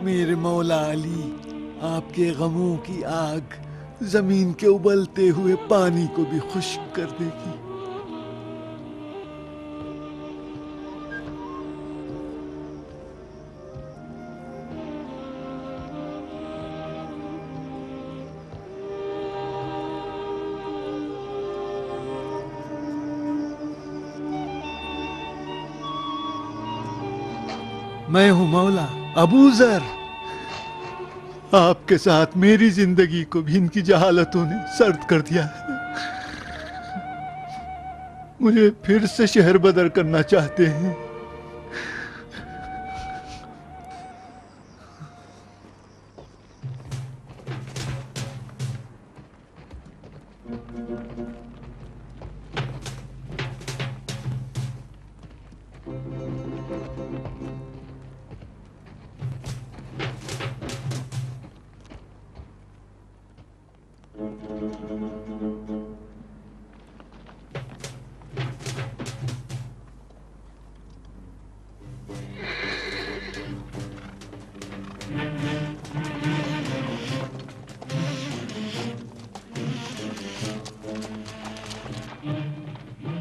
میرے مولا علی، آپ کے غموں کی آگ زمین کے ابلتے ہوئے پانی کو بھی خشک کر دے گی۔ میں ہوں مولا ابو ذر، آپ کے ساتھ میری زندگی کو بھی ان کی جہالتوں نے سرد کر دیا ہے۔ مجھے پھر سے شہر بدر کرنا چاہتے ہیں۔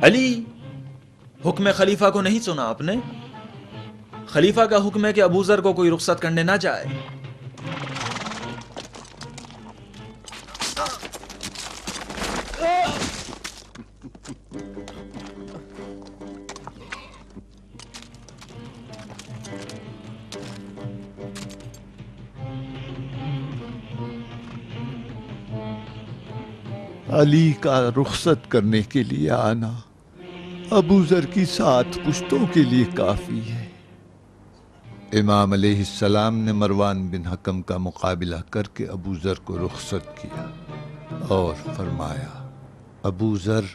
علی، حکم خلیفہ کو نہیں سنا آپ نے؟ خلیفہ کا حکم ہے کہ ابو ذر کو کوئی رخصت کرنے نہ جائے۔ علی کا رخصت کرنے کے لیے آنا ابو ذر کی 7 پشتوں کے لیے کافی ہے۔ امام علیہ السلام نے مروان بن حکم کا مقابلہ کر کے ابو ذر کو رخصت کیا اور فرمایا، ابو ذر،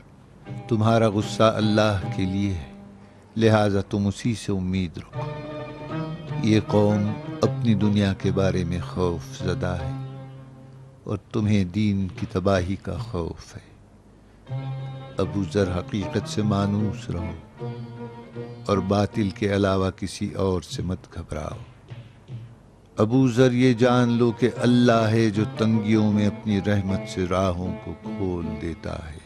تمہارا غصہ اللہ کے لیے ہے، لہٰذا تم اسی سے امید رکھو۔ یہ قوم اپنی دنیا کے بارے میں خوف زدہ ہے اور تمہیں دین کی تباہی کا خوف ہے۔ ابو ذر، حقیقت سے مانوس رہو اور باطل کے علاوہ کسی اور سے مت گھبراؤ۔ ابو ذر، یہ جان لو کہ اللہ ہے جو تنگیوں میں اپنی رحمت سے راہوں کو کھول دیتا ہے۔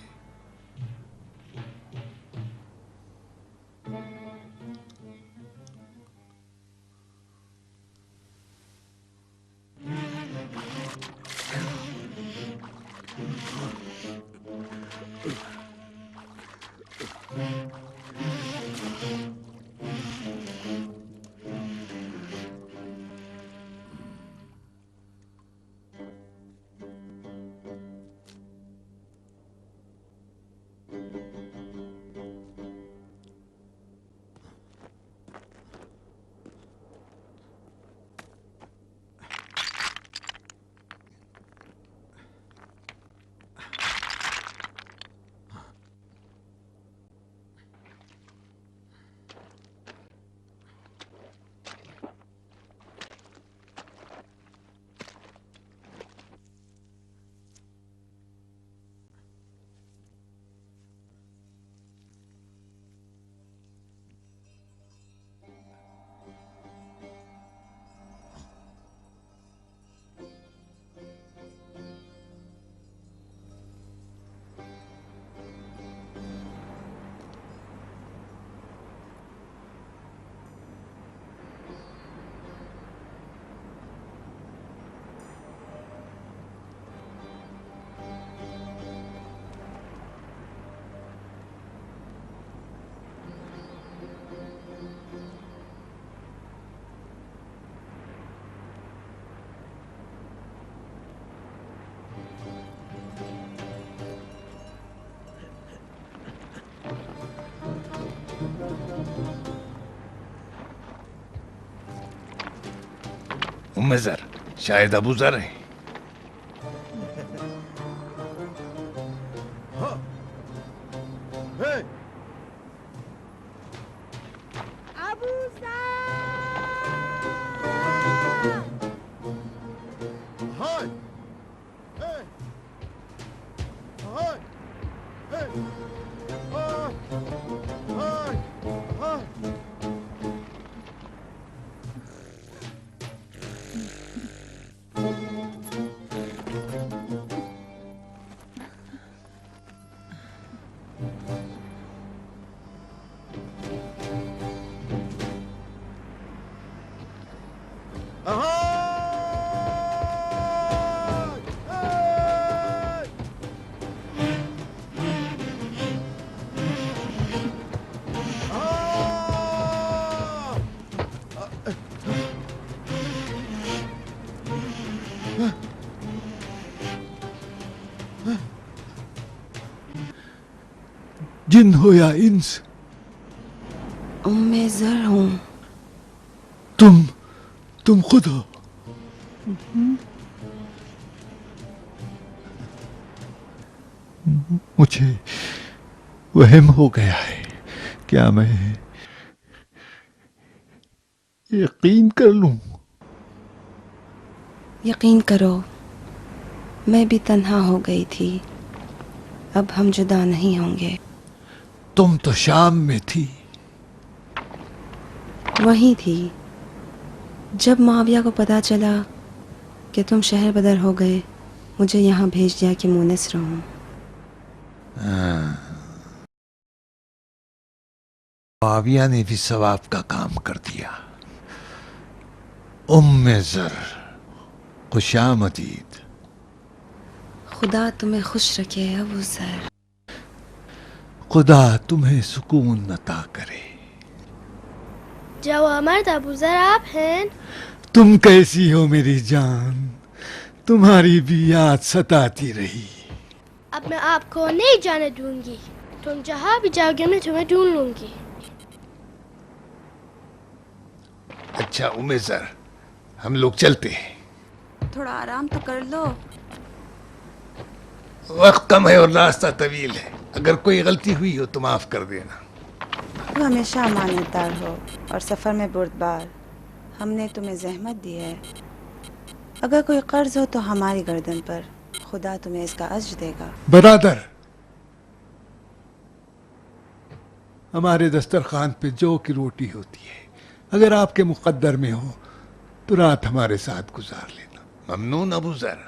ام ذر، شاید ابو ذر ہے۔ جن ہو یا انس؟ ام زر ہوں. تم خود ہو؟ مجھے وہم ہو گیا ہے. کیا میں یقین کر لوں؟ یقین کرو، میں بھی تنہا ہو گئی تھی، اب ہم جدا نہیں ہوں گے. تم تو شام میں تھی. وہیں تھی جب معاویہ کو پتا چلا کہ تم شہر بدر ہو گئے، مجھے یہاں بھیج دیا کہ مونس رہوں. معاویہ نے بھی ثواب کا کام کر دیا. ام زر خوش آمدید. خدا تمہیں خوش رکھے ابو ذر. خدا تمہیں سکون عطا کرے. جوامرد ابو ذر آپ ہیں؟ تم کیسی ہو میری جان؟ تمہاری بھی یاد ستاتی رہی. اب میں آپ کو نہیں جانے دوں گی، تم جہاں بھی جاؤ گے میں تمہیں ڈھونڈ لوں گی. اچھا ام زر، ہم لوگ چلتے ہیں. تھوڑا آرام تو کر لو. وقت کم ہے اور راستہ طویل ہے. اگر کوئی غلطی ہوئی ہو تو معاف کر دینا. تو ہمیشہ امانت دار ہو اور سفر میں بردبار. ہم نے تمہیں زحمت دی ہے. اگر کوئی قرض ہو تو ہماری گردن پر، خدا تمہیں اس کا اجر دے گا. برادر، ہمارے دسترخوان پہ جو کی روٹی ہوتی ہے، اگر آپ کے مقدر میں ہو تو رات ہمارے ساتھ گزار لینا. ممنون ابو ذر،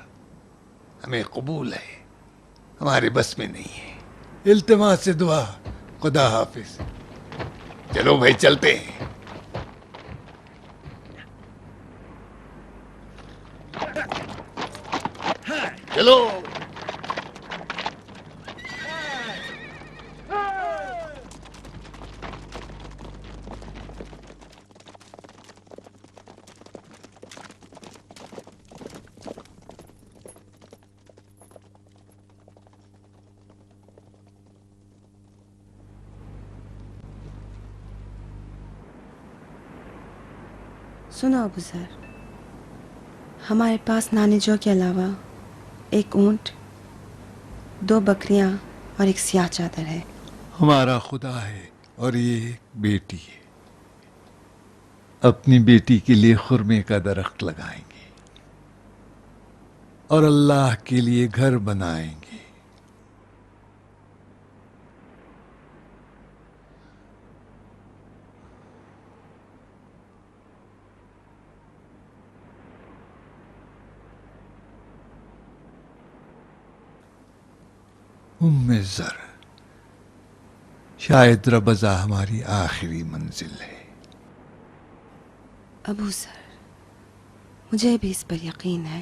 ہمیں قبول ہے، ہمارے بس میں نہیں ہے. التماس سے دعا. خدا حافظ. چلو بھائی چلتے ہیں. چلو. سنو ابو ذر، ہمارے پاس نانی جو کے علاوہ ایک اونٹ، 2 بکریاں اور ایک سیاہ چادر ہے. ہمارا خدا ہے اور یہ ایک بیٹی ہے. اپنی بیٹی کے لیے خرمے کا درخت لگائیں گے اور اللہ کے لیے گھر بنائیں گے. ام زر، شاید ربضا ہماری آخری منزل ہے. ابو ذر، مجھے بھی اس پر یقین ہے.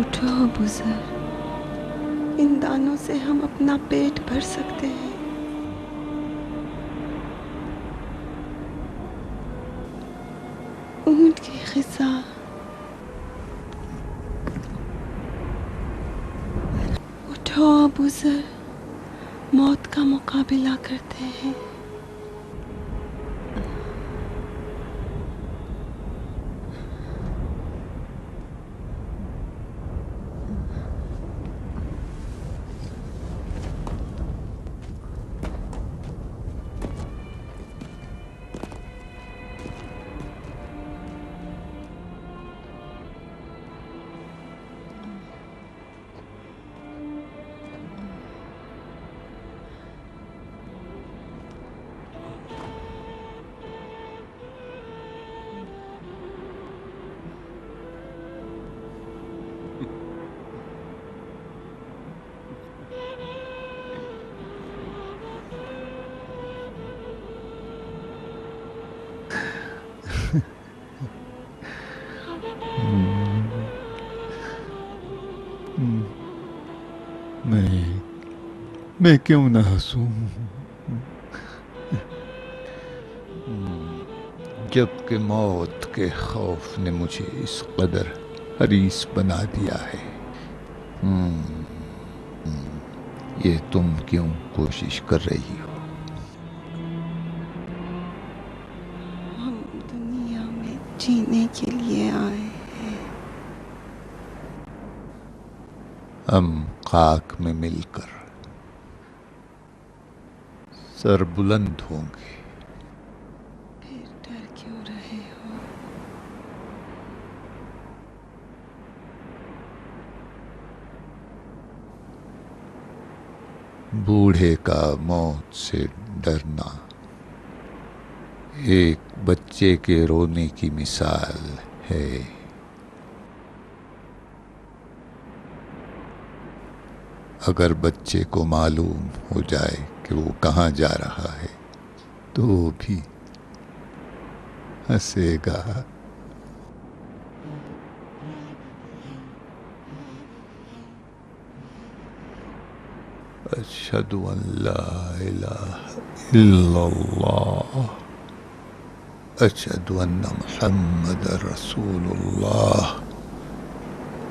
اٹھو ابو ذر، ان دانوں سے ہم اپنا پیٹ بھر سکتے ہیں۔ اونٹ کی غذا، اٹھو ابو ذر، موت کا مقابلہ کرتے ہیں۔ میں کیوں نہ ہنسوں جب کہ موت کے خوف نے مجھے اس قدر حریص بنا دیا ہے۔ یہ تم کیوں کوشش کر رہی ہو؟ ہم دنیا میں جینے کے لیے آئے ہیں۔ ہم خاک میں مل کر سر بلند ہوں گے۔ پھر ڈر کیوں رہے ہو؟ بوڑھے کا موت سے ڈرنا ایک بچے کے رونے کی مثال ہے۔ اگر بچے کو معلوم ہو جائے کہ وہ کہاں جا رہا ہے تو بھی ہنسے گا۔ اشہد ان لا الہ الا اللہ اشہد ان محمد رسول اللہ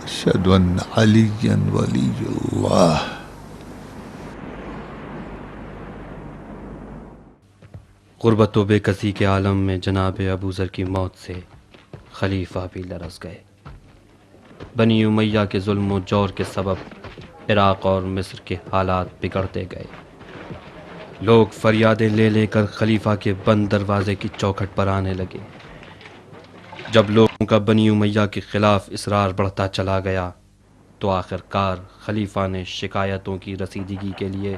اشہد ان علی ولی اللہ۔ غربت و بے کسی کے عالم میں جناب ابو ذر کی موت سے خلیفہ بھی لرز گئے۔ بنی امیہ کے ظلم و جور کے سبب عراق اور مصر کے حالات بگڑتے گئے۔ لوگ فریادیں لے لے کر خلیفہ کے بند دروازے کی چوکھٹ پر آنے لگے۔ جب لوگوں کا بنی امیہ کے خلاف اصرار بڑھتا چلا گیا تو آخر کار خلیفہ نے شکایتوں کی رسیدگی کے لیے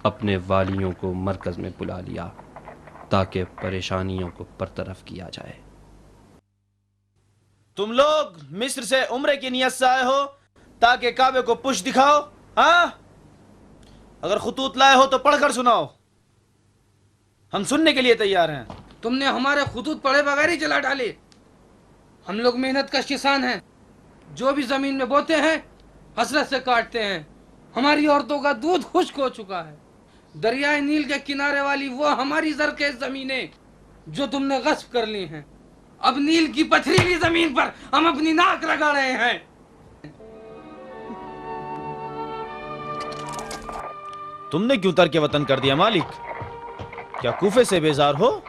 اپنے والیوں کو مرکز میں بلا لیا تاکہ پریشانیوں کو برطرف کیا جائے۔ تم لوگ مصر سے عمرے کی نیت سے آئے ہو تاکہ کعبے کو پشت دکھاؤ؟ ہاں، اگر خطوط لائے ہو تو پڑھ کر سناؤ، ہم سننے کے لیے تیار ہیں۔ تم نے ہمارے خطوط پڑھے بغیر ہی جلا ڈالے۔ ہم لوگ محنت کش کسان ہیں، جو بھی زمین میں بوتے ہیں حسرت سے کاٹتے ہیں۔ ہماری عورتوں کا دودھ خشک ہو چکا ہے۔ دریائے نیل کے کنارے والی وہ ہماری زرخیز زمینیں جو تم نے غصب کر لی ہیں، اب نیل کی پتھریلی زمین پر ہم اپنی ناک لگا رہے ہیں۔ تم نے کیوں ترک وطن کر دیا مالک؟ کیا کوفے سے بیزار ہو؟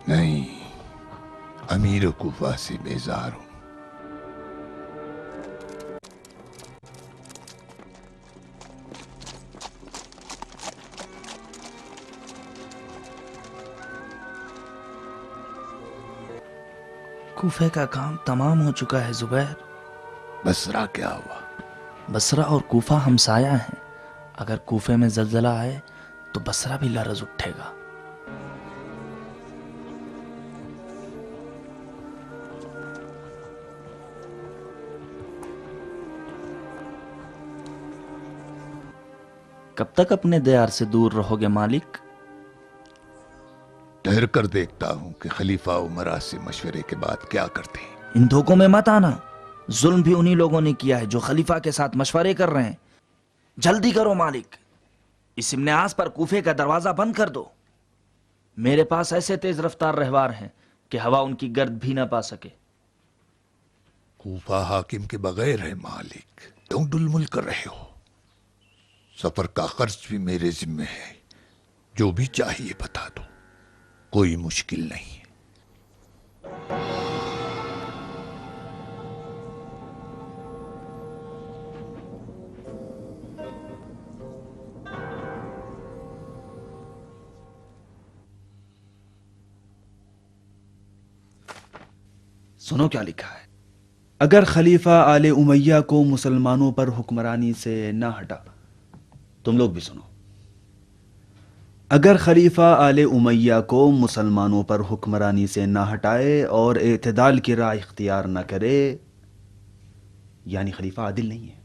نہیں، امیر کوفہ سے بیزار ہوں۔ کوفے کا کام تمام ہو چکا ہے زبیر۔ بصرہ کیا ہوا؟ بصرہ اور کوفہ ہمسایہ ہیں، اگر کوفے میں زلزلہ آئے تو بصرہ بھی لرز اٹھے گا۔ کب تک اپنے دیار سے دور رہو گے مالک؟ ڈر ٹھہر کر دیکھتا ہوں کہ خلیفہ عمرا سے مشورے کے بعد کیا کرتے ہیں۔ ان دھوکوں میں مت آنا، ظلم بھی انہی لوگوں نے کیا ہے جو خلیفہ کے ساتھ مشورے کر رہے ہیں۔ جلدی کرو مالک، اس ابن عاص پر کوفے کا دروازہ بند کر دو۔ میرے پاس ایسے تیز رفتار رہوار ہیں کہ ہوا ان کی گرد بھی نہ پا سکے۔ کوفہ حاکم کے بغیر ہے مالک، کیوں ڈلمل کر رہے ہو؟ سفر کا خرچ بھی میرے ذمہ ہے، جو بھی چاہیے بتا دو، کوئی مشکل نہیں ہے۔ سنو کیا لکھا ہے۔ اگر خلیفہ آل امیہ کو مسلمانوں پر حکمرانی سے نہ ہٹا، تم لوگ بھی سنو، اگر خلیفہ آل امیہ کو مسلمانوں پر حکمرانی سے نہ ہٹائے اور اعتدال کی راہ اختیار نہ کرے، یعنی خلیفہ عادل نہیں ہے،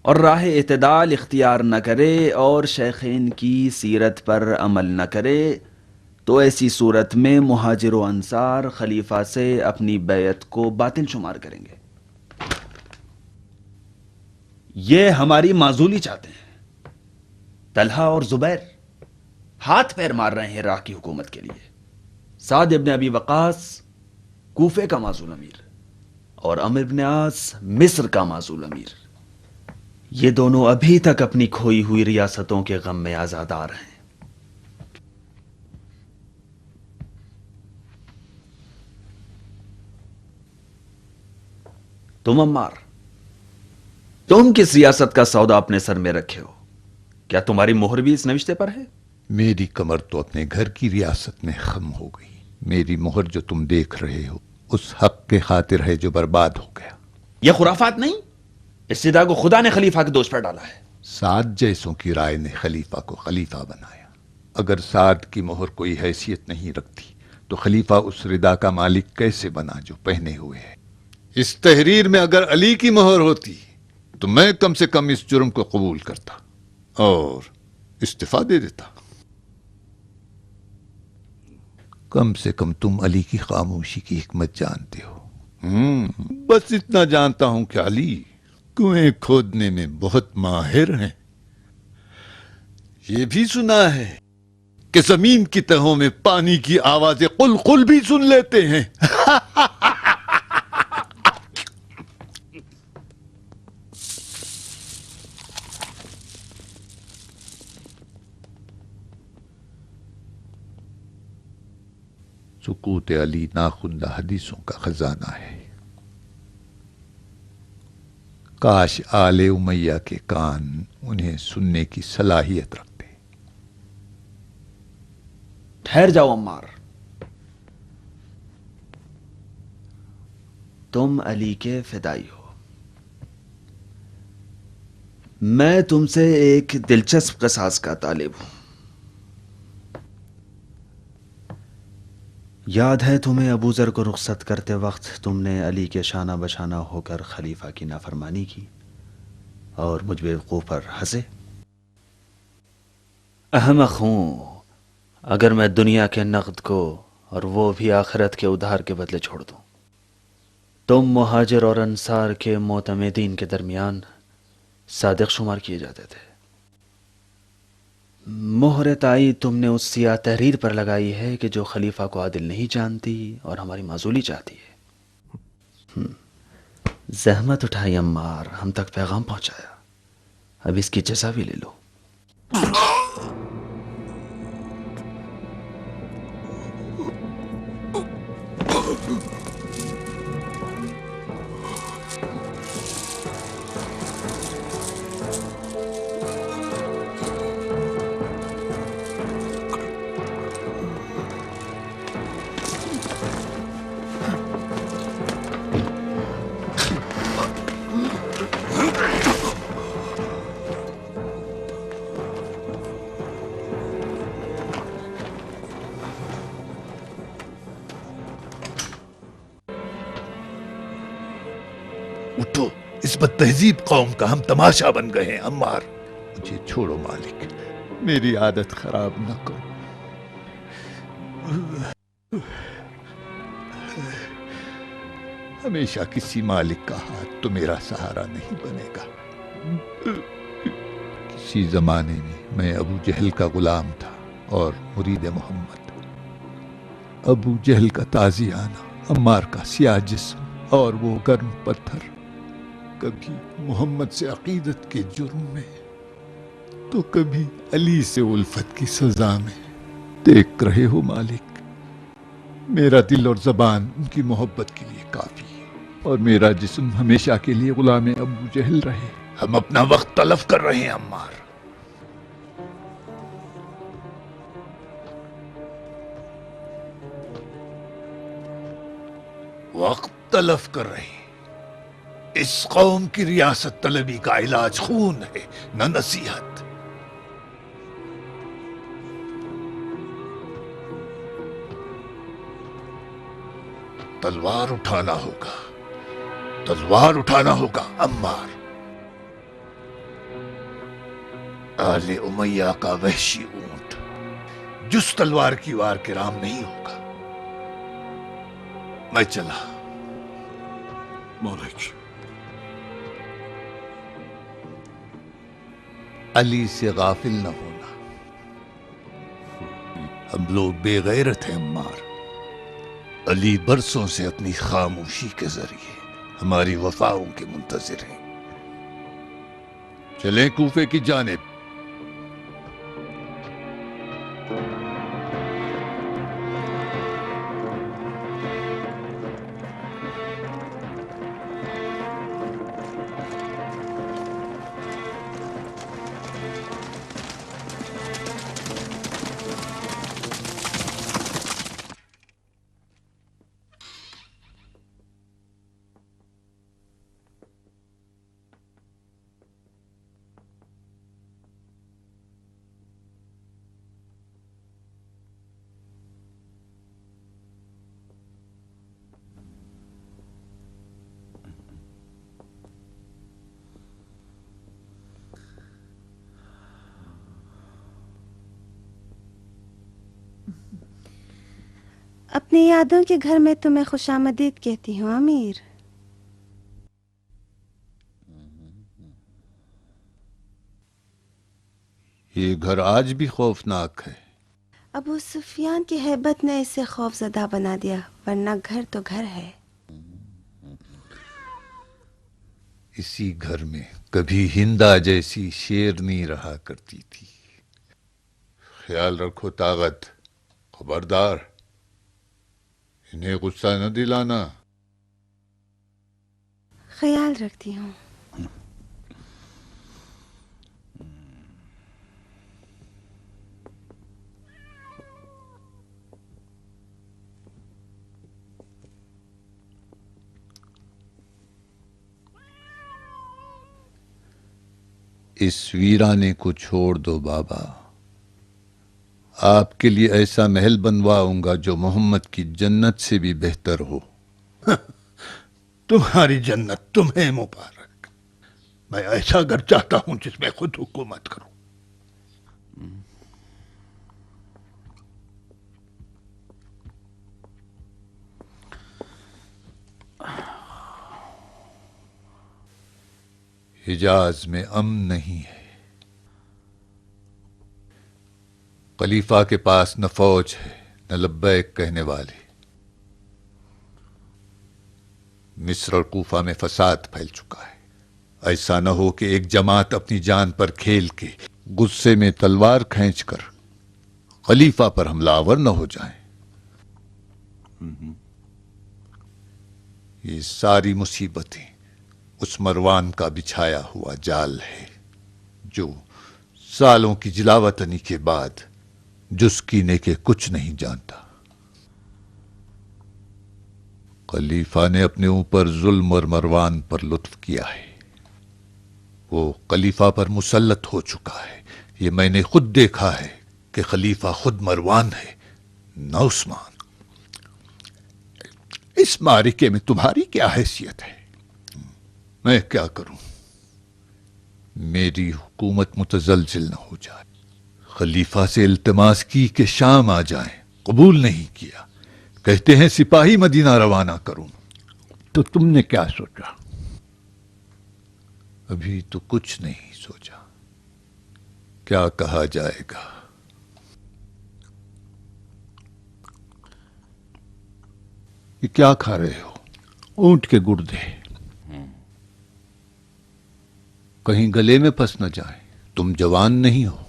اور راہ اعتدال اختیار نہ کرے اور شیخین کی سیرت پر عمل نہ کرے، تو ایسی صورت میں مہاجر و انصار خلیفہ سے اپنی بیعت کو باطل شمار کریں گے۔ یہ ہماری معزولی چاہتے ہیں۔ طلحہ اور زبیر ہاتھ پیر مار رہے ہیں راہ کی حکومت کے لیے۔ سعد ابن ابی وقاص کوفے کا معزول امیر اور عمرو ابن عاص مصر کا معزول امیر، یہ دونوں ابھی تک اپنی کھوئی ہوئی ریاستوں کے غم میں آزادار ہیں۔ تم عمار، تم کس ریاست کا سودا اپنے سر میں رکھے ہو؟ کیا تمہاری مہر بھی اس نوشتے پر ہے؟ میری کمر تو اپنے گھر کی ریاست میں خم ہو گئی۔ میری مہر جو تم دیکھ رہے ہو اس حق کے خاطر ہے جو برباد ہو گیا۔ یہ خرافات نہیں، استدعا کو خدا نے خلیفہ کے دوش پر ڈالا ہے۔ سعد جیسوں کی رائے نے خلیفہ کو خلیفہ بنایا۔ اگر سعد کی مہر کوئی حیثیت نہیں رکھتی تو خلیفہ اس ردا کا مالک کیسے بنا جو پہنے ہوئے ہے؟ اس تحریر میں اگر علی کی مہر ہوتی تو میں کم سے کم اس جرم کو قبول کرتا اور استعفیٰ دے دیتا۔ کم سے کم تم علی کی خاموشی کی حکمت جانتے ہو۔ بس اتنا جانتا ہوں کہ علی کنویں کھودنے میں بہت ماہر ہیں۔ یہ بھی سنا ہے کہ زمین کی تہوں میں پانی کی آوازیں قلقل بھی سن لیتے ہیں۔ سکوت علی ناخندہ حدیثوں کا خزانہ ہے۔ کاش آل امیہ کے کان انہیں سننے کی صلاحیت رکھتے۔ ٹھہر جاؤ عمار، تم علی کے فدائی ہو۔ میں تم سے ایک دلچسپ قصاص کا طالب ہوں۔ یاد ہے تمہیں ابو ذر کو رخصت کرتے وقت تم نے علی کے شانہ بشانہ ہو کر خلیفہ کی نافرمانی کی اور مجھ بیوقوف پر ہنسے؟ احمق ہوں اگر میں دنیا کے نقد کو اور وہ بھی آخرت کے ادھار کے بدلے چھوڑ دوں۔ تم مہاجر اور انصار کے معتمدین کے درمیان صادق شمار کیے جاتے تھے۔ مہر تائید تم نے اس سیاہ تحریر پر لگائی ہے کہ جو خلیفہ کو عادل نہیں جانتی اور ہماری معزولی چاہتی ہے۔ زحمت اٹھائی عمار، ہم تک پیغام پہنچایا، اب اس کی جزا بھی لے لو۔ اٹھو، اس بد تہذیب قوم کا ہم تماشا بن گئے ہیں۔ عمار، مجھے چھوڑو مالک، میری عادت خراب نہ کرو۔ ہمیشہ کسی مالک کا ہاتھ تو میرا سہارا نہیں بنے گا۔ کسی زمانے میں ابو جہل کا غلام تھا اور مرید محمد۔ ابو جہل کا تازیانہ، عمار کا سیاہ جسم اور وہ گرم پتھر، کبھی محمد سے عقیدت کے جرم میں تو کبھی علی سے الفت کی سزا میں۔ دیکھ رہے ہو مالک، میرا دل اور زبان ان کی محبت کے لیے کافی ہے، اور میرا جسم ہمیشہ کے لیے غلام ابو جہل رہے۔ ہم اپنا وقت تلف کر رہے ہیں عمار۔ وقت تلف کر رہے ہیں۔ اس قوم کی ریاست طلبی کا علاج خون ہے، نہ نصیحت۔ تلوار اٹھانا ہوگا، تلوار اٹھانا ہوگا عمار۔ آل امیہ کا وحشی اونٹ جس تلوار کی وار کے رام نہیں ہوگا۔ میں چلا مالک، علی سے غافل نہ ہونا۔ ہم لوگ بے غیرت ہیں عمار۔ علی برسوں سے اپنی خاموشی کے ذریعے ہماری وفاؤں کے منتظر ہیں۔ چلیں کوفے کی جانب۔ اپنی یادوں کے گھر میں تمہیں خوش آمدید کہتی ہوں امیر۔ یہ گھر آج بھی خوفناک ہے۔ ابو سفیان کی ہیبت نے اسے خوف زدہ بنا دیا، ورنہ گھر تو گھر ہے۔ اسی گھر میں کبھی ہندا جیسی شیرنی رہا کرتی تھی۔ خیال رکھو طاقت، خبردار انہیں غصہ نہ دلانا۔ خیال رکھتی ہوں۔ اس ویرانے کو چھوڑ دو بابا، آپ کے لیے ایسا محل بنواؤں گا جو محمد کی جنت سے بھی بہتر ہو۔ تمہاری جنت تمہیں مبارک۔ میں ایسا گھر چاہتا ہوں جس میں خود حکومت کروں۔ حجاز میں امن نہیں ہے۔ خلیفہ کے پاس نہ فوج ہے نہ لبیک کہنے والے۔ مصر اور کوفہ میں فساد پھیل چکا ہے۔ ایسا نہ ہو کہ ایک جماعت اپنی جان پر کھیل کے غصے میں تلوار کھینچ کر خلیفہ پر حملہ آور نہ ہو جائیں۔ یہ ساری مصیبتیں اس مروان کا بچھایا ہوا جال ہے جو سالوں کی جلاوطنی کے بعد جس کینے کے کچھ نہیں جانتا۔ خلیفہ نے اپنے اوپر ظلم اور مروان پر لطف کیا ہے۔ وہ خلیفہ پر مسلط ہو چکا ہے۔ یہ میں نے خود دیکھا ہے کہ خلیفہ خود مروان ہے نہ عثمان۔ اس معرکے میں تمہاری کیا حیثیت ہے؟ میں کیا کروں؟ میری حکومت متزلزل نہ ہو جائے۔ خلیفہ سے التماس کی کہ شام آ جائیں، قبول نہیں کیا۔ کہتے ہیں سپاہی مدینہ روانہ کروں۔ تو تم نے کیا سوچا؟ ابھی تو کچھ نہیں سوچا. کیا کہا جائے گا؟ یہ کیا کھا رہے ہو؟ اونٹ کے گردے. کہیں گلے میں پھنس نہ جائیں. تم جوان نہیں ہو.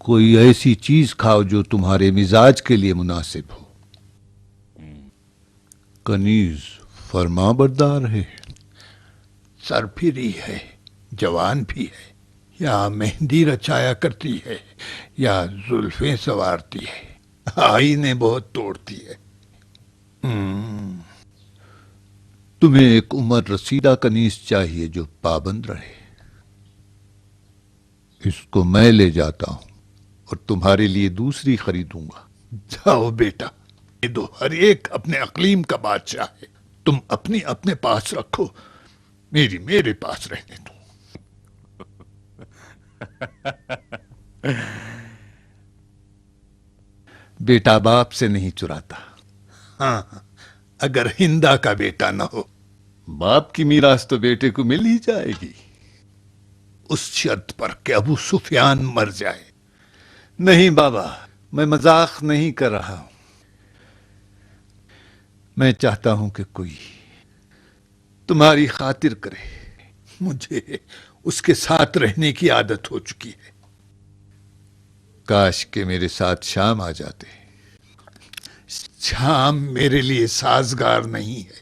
کوئی ایسی چیز کھاؤ جو تمہارے مزاج کے لیے مناسب ہو. کنیز فرما بردار ہے، سرپھری ہے، جوان بھی ہے، یا مہندی رچایا کرتی ہے یا زلفیں سنوارتی ہے، آئینے بہت توڑتی ہے. تمہیں ایک عمر رسیدہ کنیز چاہیے جو پابند رہے. اس کو میں لے جاتا ہوں اور تمہارے لیے دوسری خریدوں گا. جاؤ بیٹا، یہ دو ہر ایک اپنے اقلیم کا بادشاہ ہے. تم اپنی اپنے پاس رکھو، میری میرے پاس رہنے دو. بیٹا باپ سے نہیں چراتا. ہاں، اگر ہندا کا بیٹا نہ ہو، باپ کی میراث تو بیٹے کو مل ہی جائے گی، اس شرط پر کہ ابو سفیان مر جائے. نہیں بابا، میں مذاق نہیں کر رہا ہوں. میں چاہتا ہوں کہ کوئی تمہاری خاطر کرے. مجھے اس کے ساتھ رہنے کی عادت ہو چکی ہے. کاش کہ میرے ساتھ شام آ جاتے. شام میرے لیے سازگار نہیں ہے.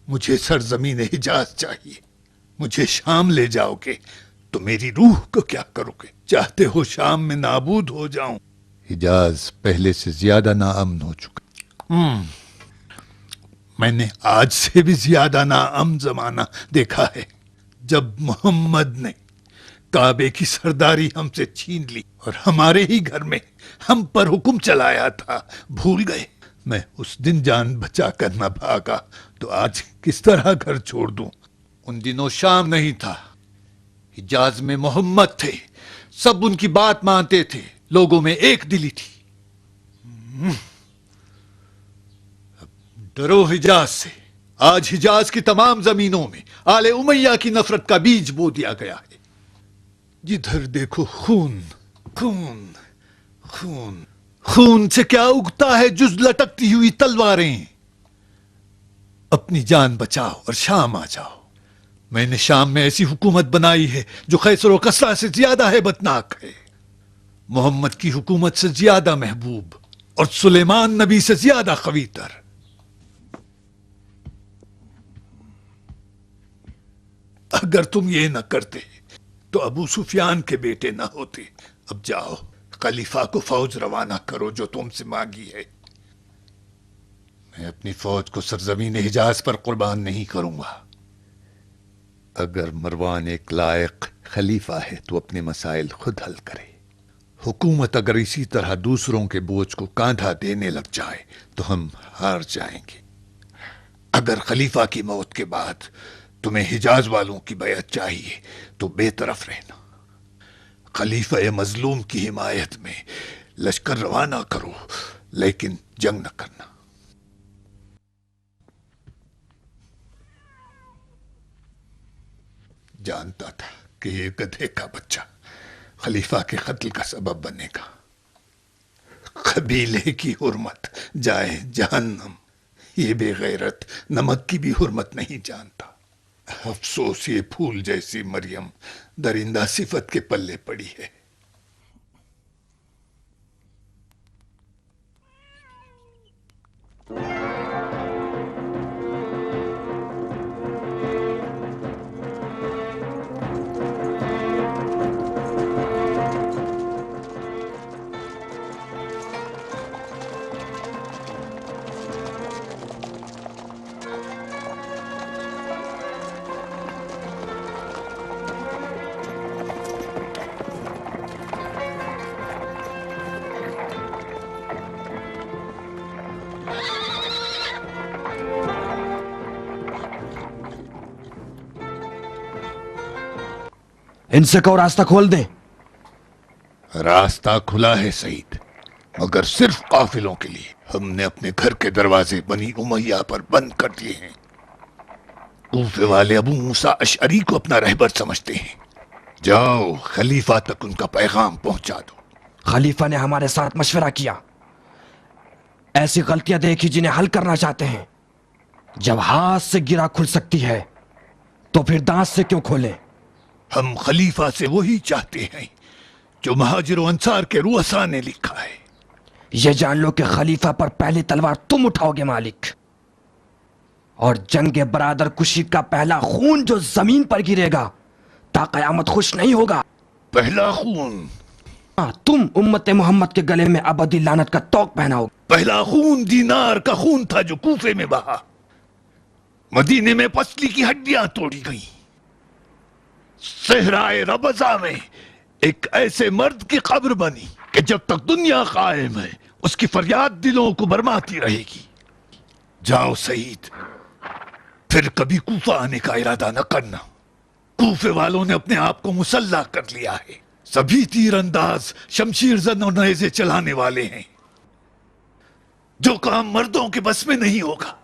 مجھے سرزمین حجاز چاہیے. مجھے شام لے جاؤ گے تو میری روح کو کیا کرو گے؟ چاہتے ہو شام میں نابود ہو جاؤں؟ حجاز پہلے سے زیادہ ناامن ہو چکا. میں نے آج سے بھی زیادہ ناامن زمانہ دیکھا ہے. جب محمد نے کعبے کی سرداری ہم سے چھین لی اور ہمارے ہی گھر میں ہم پر حکم چلایا تھا، بھول گئے؟ میں اس دن جان بچا کر نہ بھاگا تو آج کس طرح گھر چھوڑ دوں؟ ان دنوں شام نہیں تھا، حجاز میں محمد تھے. سب ان کی بات مانتے تھے. لوگوں میں ایک دلی تھی. ڈرو حجاز سے. آج حجاز کی تمام زمینوں میں آل امیہ کی نفرت کا بیج بو دیا گیا ہے. جدھر دیکھو خون خون خون. خون سے کیا اگتا ہے جز لٹکتی ہوئی تلواریں. اپنی جان بچاؤ اور شام آ جاؤ. میں نے شام میں ایسی حکومت بنائی ہے جو خیسر و کسریٰ سے زیادہ ہیبتناک ہے، محمد کی حکومت سے زیادہ محبوب، اور سلیمان نبی سے زیادہ قوی تر. اگر تم یہ نہ کرتے تو ابو سفیان کے بیٹے نہ ہوتے. اب جاؤ، خلیفہ کو فوج روانہ کرو جو تم سے مانگی ہے. میں اپنی فوج کو سرزمین حجاز پر قربان نہیں کروں گا. اگر مروان ایک لائق خلیفہ ہے تو اپنے مسائل خود حل کرے. حکومت اگر اسی طرح دوسروں کے بوجھ کو کاندھا دینے لگ جائے تو ہم ہار جائیں گے. اگر خلیفہ کی موت کے بعد تمہیں حجاز والوں کی بیعت چاہیے تو بے طرف رہنا. خلیفہ مظلوم کی حمایت میں لشکر روانہ کرو، لیکن جنگ نہ کرنا. جانتا تھا کہ یہ گدھے کا بچہ خلیفہ کے قتل کا سبب بنے گا. قبیلے کی حرمت جائے جہنم. یہ بے غیرت نمک کی بھی حرمت نہیں جانتا. افسوس یہ پھول جیسی مریم درندہ صفت کے پلے پڑی ہے. ان سے کہو راستہ کھول دے. راستہ کھلا ہے سعید، مگر صرف قافلوں کے لیے. ہم نے اپنے گھر کے دروازے بنی امیہ پر بند کر دیے ہیں۔ کوفے والے ابو موسیٰ اشعری کو اپنا رہبر سمجھتے ہیں۔ جاؤ خلیفہ تک ان کا پیغام پہنچا دو۔ خلیفہ نے ہمارے ساتھ مشورہ کیا، ایسی غلطیاں دیکھی جنہیں حل کرنا چاہتے ہیں۔ جب ہاتھ سے گرا کھل سکتی ہے تو پھر دانت سے کیوں کھولیں؟ ہم خلیفہ سے وہی چاہتے ہیں جو مہاجر و انصار کے رؤساء نے لکھا ہے۔ یہ جان لو کہ خلیفہ پر پہلی تلوار تم اٹھاؤ گے مالک، اور جنگ برادر کشی کا پہلا خون جو زمین پر گرے گا تا قیامت خوش نہیں ہوگا۔ پہلا خون؟ تم امت محمد کے گلے میں ابدی لعنت کا توق پہناؤ گے۔ پہلا خون دینار کا خون تھا جو کوفے میں بہا۔ مدینے میں پسلی کی ہڈیاں توڑی گئیں۔ صحرائے ربضہ میں ایک ایسے مرد کی قبر بنی کہ جب تک دنیا قائم ہے اس کی فریاد دلوں کو برماتی رہے گی۔ جاؤ سعید، پھر کبھی کوفہ آنے کا ارادہ نہ کرنا۔ کوفے والوں نے اپنے آپ کو مسلح کر لیا ہے۔ سبھی تیر انداز، شمشیر زن اور نیزے چلانے والے ہیں۔ جو کام مردوں کے بس میں نہیں ہوگا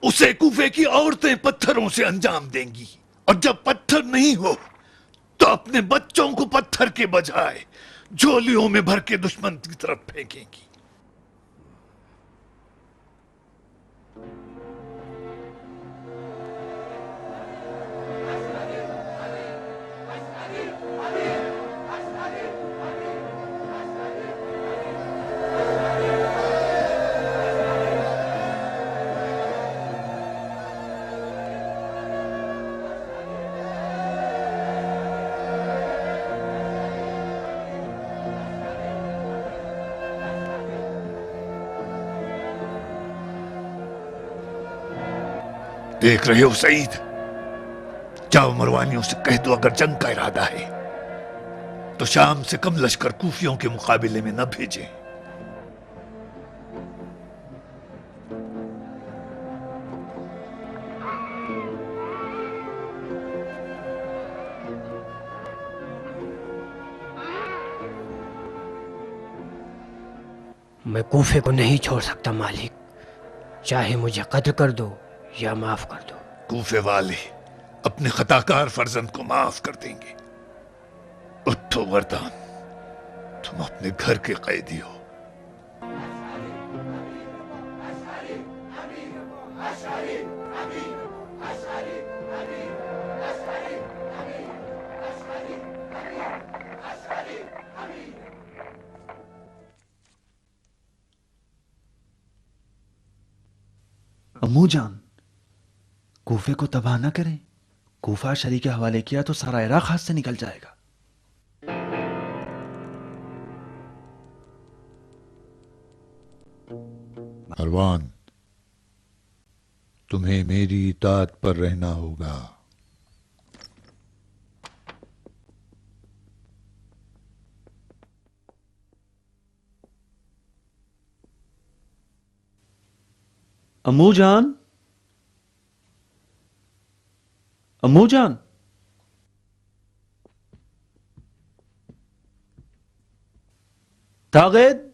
اسے کوفے کی عورتیں پتھروں سے انجام دیں گی، اور جب پتھر نہیں ہو تو اپنے بچوں کو پتھر کے بجائے جھولیوں میں بھر کے دشمن کی طرف پھینکیں گی۔ دیکھ رہے ہو سعید، جاؤ مروانیوں سے کہہ دو اگر جنگ کا ارادہ ہے تو شام سے کم لشکر کوفیوں کے مقابلے میں نہ بھیجیں۔ میں کوفے کو نہیں چھوڑ سکتا مالک، چاہے مجھے قتل کر دو یا معاف کر دو۔ کوفے والے اپنے خطا کار فرزند کو معاف کر دیں گے۔ اٹھو وردان، تم اپنے گھر کے قیدی ہو۔ امو جان، کوفے کو تباہ نہ کریں۔ کوفہ شری کے حوالے کیا تو سارا عراق ہاتھ سے نکل جائے گا۔ مروان، تمہیں میری اطاعت پر رہنا ہوگا۔ امو جان، امو جان، تاغد،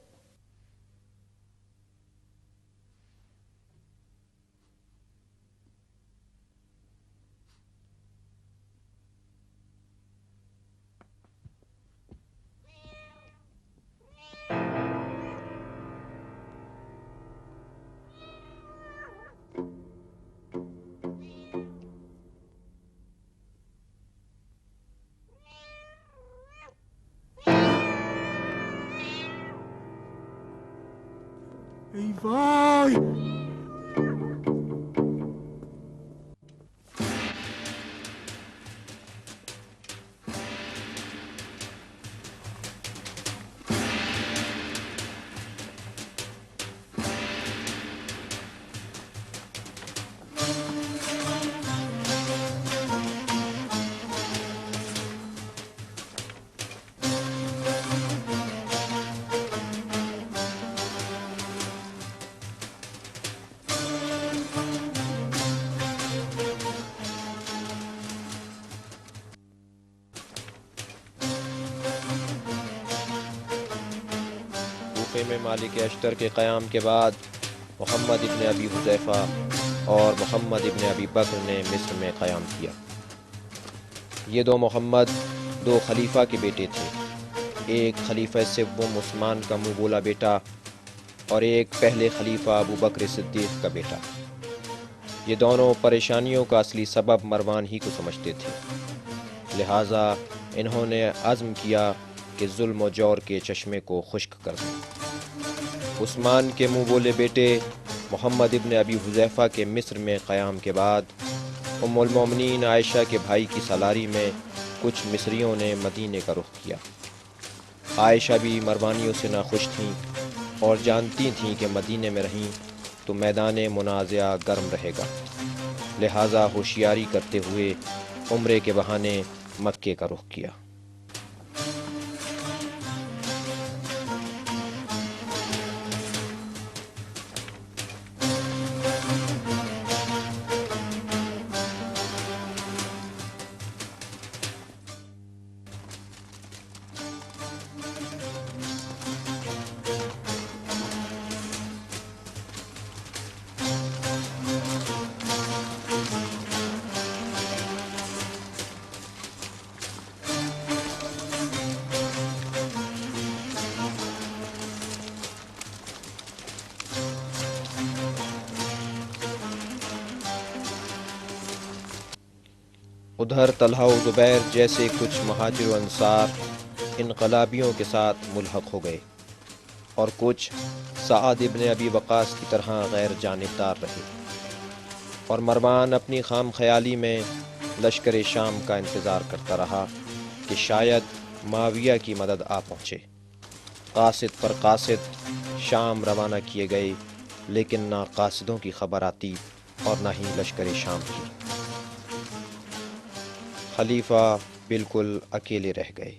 ای وای! خلافے میں مالک اشتر کے قیام کے بعد محمد ابن ابی حذیفہ اور محمد ابن ابی بکر نے مصر میں قیام کیا۔ یہ دو محمد دو خلیفہ کے بیٹے تھے، ایک خلیفہ سوم عثمان کا منہ بولا بیٹا اور ایک پہلے خلیفہ ابو بکر صدیق کا بیٹا۔ یہ دونوں پریشانیوں کا اصلی سبب مروان ہی کو سمجھتے تھے، لہٰذا انہوں نے عزم کیا کہ ظلم و جور کے چشمے کو خشک کر دیں۔ عثمان کے منہ بولے بیٹے محمد ابن ابی حذیفہ کے مصر میں قیام کے بعد ام المومنین عائشہ کے بھائی کی سالاری میں کچھ مصریوں نے مدینے کا رخ کیا۔ عائشہ بھی مروانیوں سے ناخوش تھیں اور جانتی تھیں کہ مدینے میں رہیں تو میدان منازعہ گرم رہے گا، لہٰذا ہوشیاری کرتے ہوئے عمرے کے بہانے مکے کا رخ کیا۔ ادھر طلحہ و زبیر جیسے کچھ مہاجر و انصار انقلابیوں کے ساتھ ملحق ہو گئے اور کچھ سعد ابن ابی وقاص کی طرح غیر جانبدار رہے، اور مروان اپنی خام خیالی میں لشکر شام کا انتظار کرتا رہا کہ شاید معاویہ کی مدد آ پہنچے۔ قاصد پر قاصد شام روانہ کیے گئے، لیکن نہ قاصدوں کی خبر آتی اور نہ ہی لشکر شام کی۔ خلیفہ بالکل اکیلے رہ گئے۔